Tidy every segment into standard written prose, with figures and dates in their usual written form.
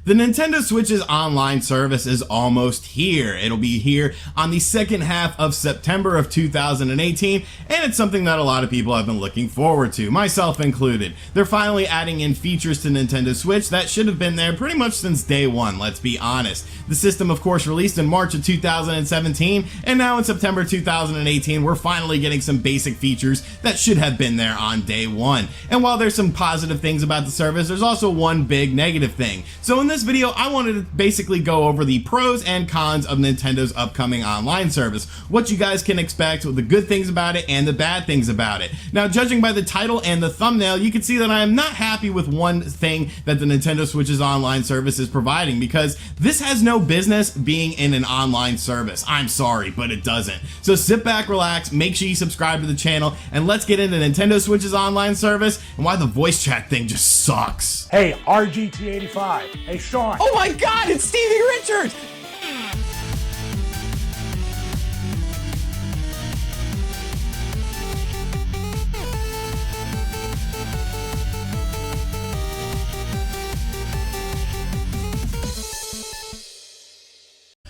The Nintendo Switch's online service is almost here. It'll be here on the second half of September of 2018, and it's something that a lot of people have been looking forward to, myself included. They're finally adding in features to Nintendo Switch that should have been there pretty much since day one, let's be honest. The system, of course, released in March of 2017, and now in September 2018, we're finally getting some basic features that should have been there on day one. And while there's some positive things about the service, there's also one big negative thing. So in this video, I wanted to basically go over the pros and cons of Nintendo's upcoming online service, what you guys can expect, the good things about it and the bad things about it. Now, judging by the title and the thumbnail, you can see that I am not happy with one thing that the Nintendo Switch's online service is providing, because this has no business being in an online service. I'm sorry, but it doesn't. So sit back, relax, make sure you subscribe to the channel, and let's get into Nintendo Switch's online service and why the voice chat thing just sucks. Hey, RGT 85. Hey, Sean. Oh my God, it's Stevie Richards!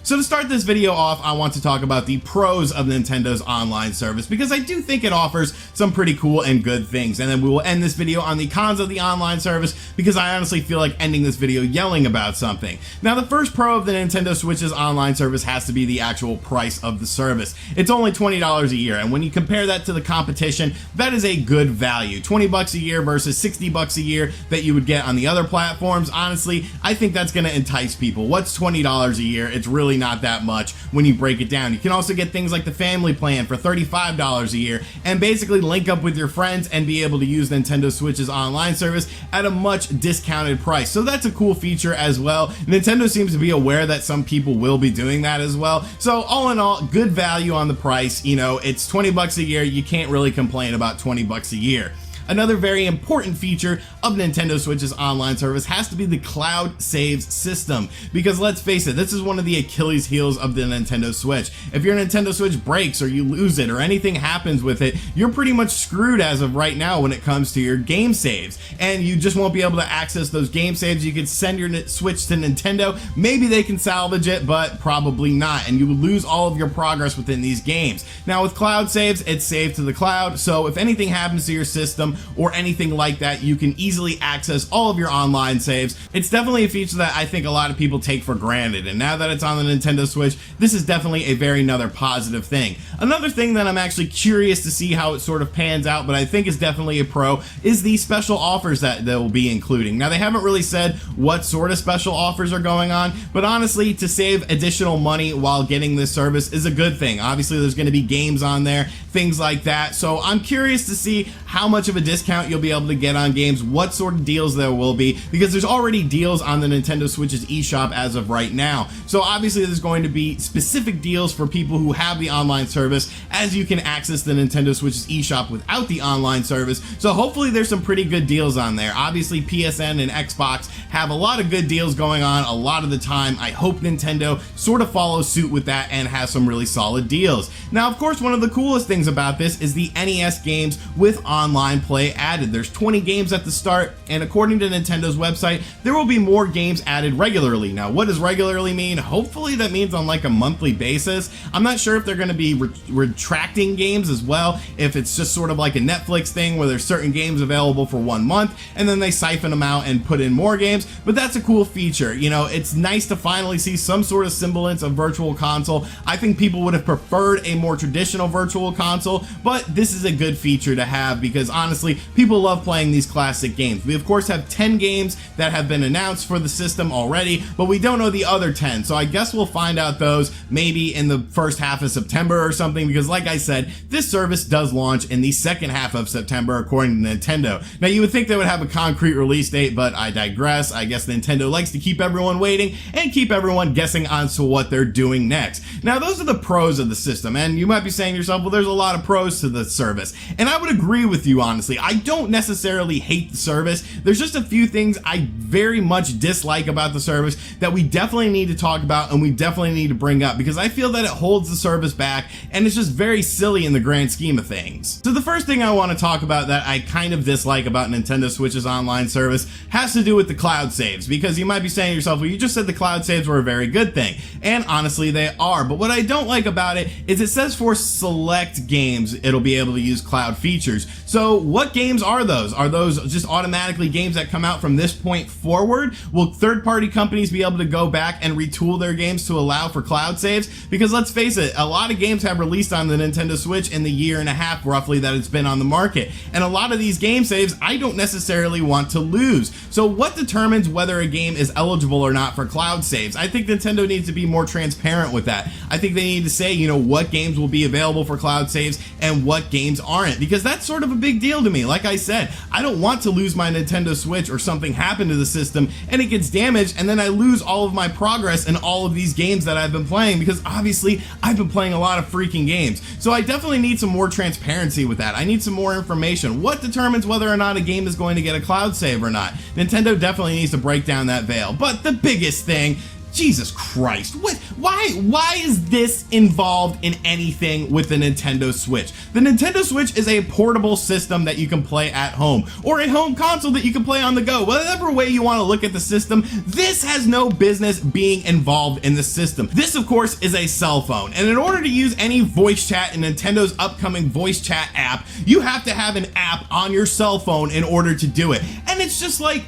So to start this video off, I want to talk about the pros of Nintendo's online service, because I do think it offers some pretty cool and good things. And then we will end this video on the cons of the online service, because I honestly feel like ending this video yelling about something. Now, the first pro of the Nintendo Switch's online service has to be the actual price of the service. It's only $20 a year, and when you compare that to the competition, that is a good value. 20 bucks a year versus 60 bucks a year that you would get on the other platforms. Honestly, I think that's going to entice people. What's $20 a year? It's really not that much when you break it down. You can also get things like the family plan for $35 a year and basically link up with your friends and be able to use Nintendo Switch's online service at a much discounted price. So that's a cool feature as well. Nintendo seems to be aware that some people will be doing that as well. So all in all, good value on the price. You know, it's 20 bucks a year. You can't really complain about 20 bucks a year. Another very important feature of Nintendo Switch's online service has to be the cloud saves system, because let's face it, this is one of the Achilles heels of the Nintendo Switch. If your Nintendo Switch breaks or you lose it or anything happens with it, you're pretty much screwed as of right now when it comes to your game saves, and you just won't be able to access those game saves. You could send your Switch to Nintendo, maybe they can salvage it, but probably not, and you will lose all of your progress within these games. Now with cloud saves, it's saved to the cloud, so if anything happens to your system or anything like that, you can easily access all of your online saves. It's definitely a feature that I think a lot of people take for granted, and now that it's on the Nintendo Switch, this is definitely a very another positive thing. Another thing that I'm actually curious to see how it sort of pans out, but I think is definitely a pro, is the special offers that they'll be including. Now, they haven't really said what sort of special offers are going on, but honestly, to save additional money while getting this service is a good thing. Obviously, there's going to be games on there, things like that, so I'm curious to see how much of a discount you'll be able to get on games, what sort of deals there will be, because there's already deals on the Nintendo Switch's eShop as of right now. So obviously there's going to be specific deals for people who have the online service, as you can access the Nintendo Switch's eShop without the online service. So hopefully there's some pretty good deals on there. Obviously PSN and Xbox have a lot of good deals going on a lot of the time. I hope Nintendo sort of follows suit with that and has some really solid deals. Now, of course, one of the coolest things about this is the NES games with online play added. There's 20 games at the start, and according to Nintendo's website, there will be more games added regularly. Now, what does regularly mean? Hopefully that means on like a monthly basis. I'm not sure if they're going to be retracting games as well, if it's just sort of like a Netflix thing where there's certain games available for 1 month and then they siphon them out and put in more games, but that's a cool feature. You know, it's nice to finally see some sort of semblance of virtual console. I think people would have preferred a more traditional virtual console, but this is a good feature to have, because honestly, people love playing these classic games. We of course have 10 games that have been announced for the system already, but we don't know the other 10, so I guess we'll find out those maybe in the first half of September or something, because like I said, this service does launch in the second half of September according to Nintendo. Now, you would think they would have a concrete release date, but I digress. I guess Nintendo likes to keep everyone waiting and keep everyone guessing on to what they're doing next. Now, those are the pros of the system, and you might be saying to yourself, well, there's a lot of pros to the service, and I would agree with you, honestly. honestly. I don't necessarily hate the service. There's just a few things I very much dislike about the service that we definitely need to talk about and we definitely need to bring up, because I feel that it holds the service back and it's just very silly in the grand scheme of things. So the first thing I want to talk about that I kind of dislike about Nintendo Switch's online service has to do with the cloud saves, because you might be saying to yourself, well, you just said the cloud saves were a very good thing, and honestly they are, but what I don't like about it is it says for select games it'll be able to use cloud features. So what games are those? Are those just automatically games that come out from this point forward? Will third-party companies be able to go back and retool their games to allow for cloud saves? Because let's face it, a lot of games have released on the Nintendo Switch in the year and a half roughly that it's been on the market, and a lot of these game saves I don't necessarily want to lose. So what determines whether a game is eligible or not for cloud saves? I think Nintendo needs to be more transparent with that. I think they need to say, you know, what games will be available for cloud saves and what games aren't, because that's sort of a big deal to me. Like I said, I don't want to lose my Nintendo Switch or something happen to the system and it gets damaged and then I lose all of my progress in all of these games that I've been playing, because obviously I've been playing a lot of freaking games. So I definitely need some more transparency with that. I need some more information. What determines whether or not a game is going to get a cloud save or not? Nintendo definitely needs to break down that veil. But the biggest thing, Jesus Christ, why is this involved in anything with the Nintendo Switch? The Nintendo Switch is a portable system that you can play at home, or a home console that you can play on the go. Whatever way you want to look at the system, this has no business being involved in the system. This, of course, is a cell phone, and in order to use any voice chat in Nintendo's upcoming voice chat app, you have to have an app on your cell phone in order to do it. And it's just like,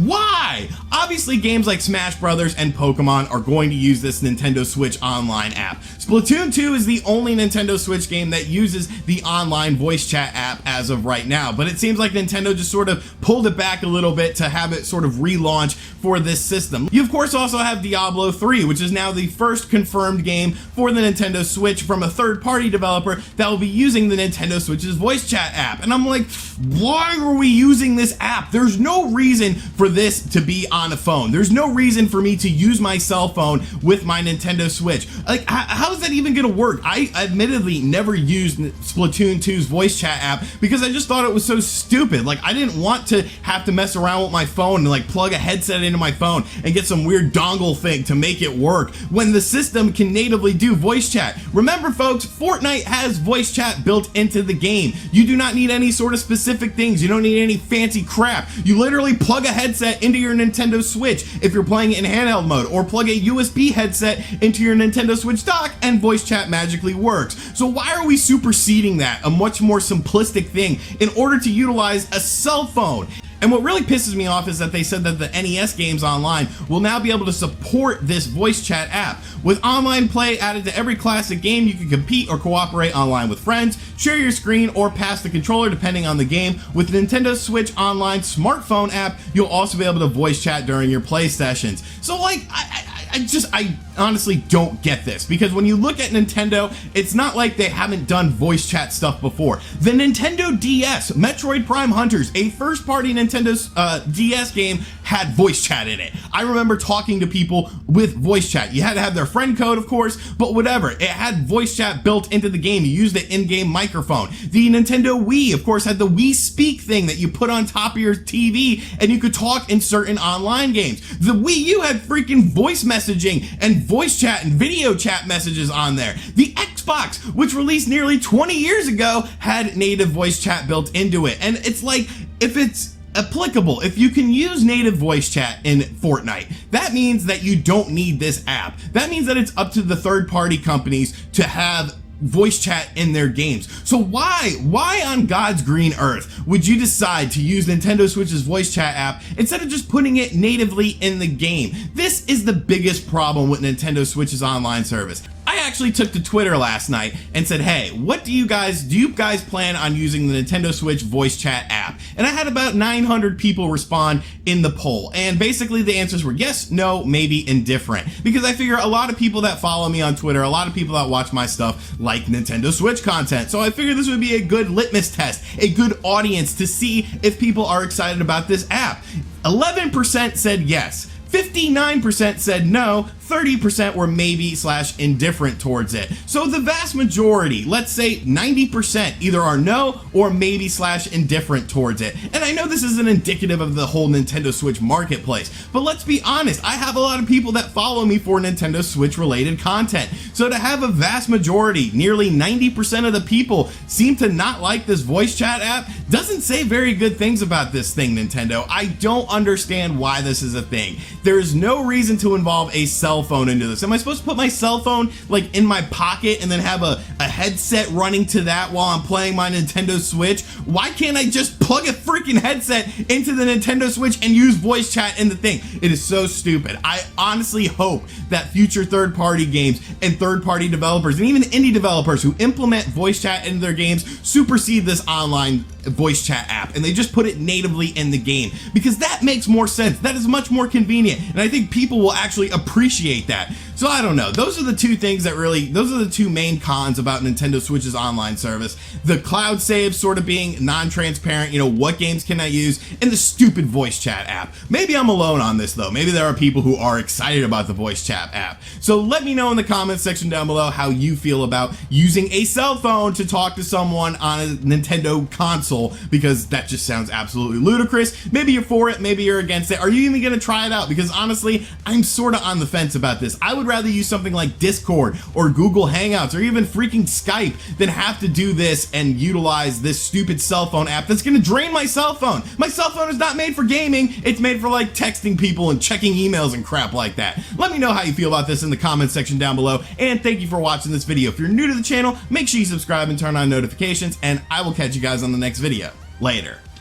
why? Obviously, games like Smash Brothers and Pokemon are going to use this Nintendo Switch online app. Splatoon 2 is the only Nintendo Switch game that uses the online voice chat app as of right now, but it seems like Nintendo just sort of pulled it back a little bit to have it sort of relaunch for this system. You, of course, also have Diablo 3, which is now the first confirmed game for the Nintendo Switch from a third-party developer that will be using the Nintendo Switch's voice chat app. And I'm like, why are we using this app? There's no reason for this to be on a phone. There's no reason for me to use my cell phone with my Nintendo Switch. Like, how is that even gonna work? I admittedly never used Splatoon 2's voice chat app because I just thought it was so stupid. Like, I didn't want to have to mess around with my phone and like plug a headset into my phone and get some weird dongle thing to make it work when the system can natively do voice chat. Remember, folks, Fortnite has voice chat built into the game. You do not need any sort of specific things. You don't need any fancy crap. You literally plug a headset into your Nintendo Switch if you're playing it in handheld mode, or plug a USB headset into your Nintendo Switch dock and voice chat magically works. So why are we superseding that, a much more simplistic thing, in order to utilize a cell phone? And what really pisses me off is that they said that the NES games online will now be able to support this voice chat app. With online play added to every classic game, you can compete or cooperate online with friends, share your screen, or pass the controller depending on the game. With Nintendo Switch Online smartphone app, you'll also be able to voice chat during your play sessions. So like, I honestly don't get this, because when you look at Nintendo, it's not like they haven't done voice chat stuff before. The Nintendo DS, Metroid Prime Hunters, a first-party Nintendo DS game, had voice chat in it. I remember talking to people with voice chat. You had to have their friend code, of course, but whatever. It had voice chat built into the game. You used the in-game microphone. The Nintendo Wii, of course, had the Wii Speak thing that you put on top of your TV and you could talk in certain online games. The Wii U had freaking voice messaging and voice chat and video chat messages on there. The Xbox, which released nearly 20 years ago, had native voice chat built into it. And it's like, if it's applicable, if you can use native voice chat in Fortnite, that means that you don't need this app. That means that it's up to the third-party companies to have voice chat in their games. So why on God's green earth would you decide to use Nintendo Switch's voice chat app instead of just putting it natively in the game? This is the biggest problem with Nintendo Switch's online service. I actually took to Twitter last night and said, hey, what do you guys plan on using the Nintendo Switch voice chat app? And I had about 900 people respond in the poll. And basically the answers were yes, no, maybe, indifferent. Because I figure a lot of people that follow me on Twitter, a lot of people that watch my stuff like Nintendo Switch content. So I figured this would be a good litmus test, a good audience to see if people are excited about this app. 11% said yes. 59% said no, 30% were maybe / indifferent towards it. So the vast majority, let's say 90%, either are no or maybe / indifferent towards it. And I know this isn't indicative of the whole Nintendo Switch marketplace, but let's be honest, I have a lot of people that follow me for Nintendo Switch related content. So to have a vast majority, nearly 90% of the people seem to not like this voice chat app doesn't say very good things about this thing, Nintendo. I don't understand why this is a thing. There's no reason to involve a cell phone into this. Am I supposed to put my cell phone like in my pocket and then have a headset running to that while I'm playing my Nintendo Switch? Why can't I just plug a freaking headset into the Nintendo Switch and use voice chat in the thing? It is so stupid. I honestly hope that future third-party games and third-party developers and even indie developers who implement voice chat into their games supersede this online voice chat app and they just put it natively in the game, because that makes more sense. That is much more convenient, and I think people will actually appreciate that. So I don't know. Those are the two things that really, those are the two main cons about Nintendo Switch's online service. The cloud save sort of being non-transparent, you know, what games can I use, and the stupid voice chat app. Maybe I'm alone on this though. Maybe there are people who are excited about the voice chat app. So let me know in the comments section down below how you feel about using a cell phone to talk to someone on a Nintendo console, because that just sounds absolutely ludicrous. Maybe you're for it, maybe you're against it. Are you even gonna try it out? Because honestly, I'm sort of on the fence about this. I would rather use something like Discord or Google Hangouts or even freaking Skype than have to do this and utilize this stupid cell phone app that's gonna drain my cell phone. My cell phone is not made for gaming. It's made for like texting people and checking emails and crap like that. Let me know how you feel about this in the comments section down below, and thank you for watching this video. If you're new to the channel, make sure you subscribe and turn on notifications, and I will catch you guys on the next video. Later.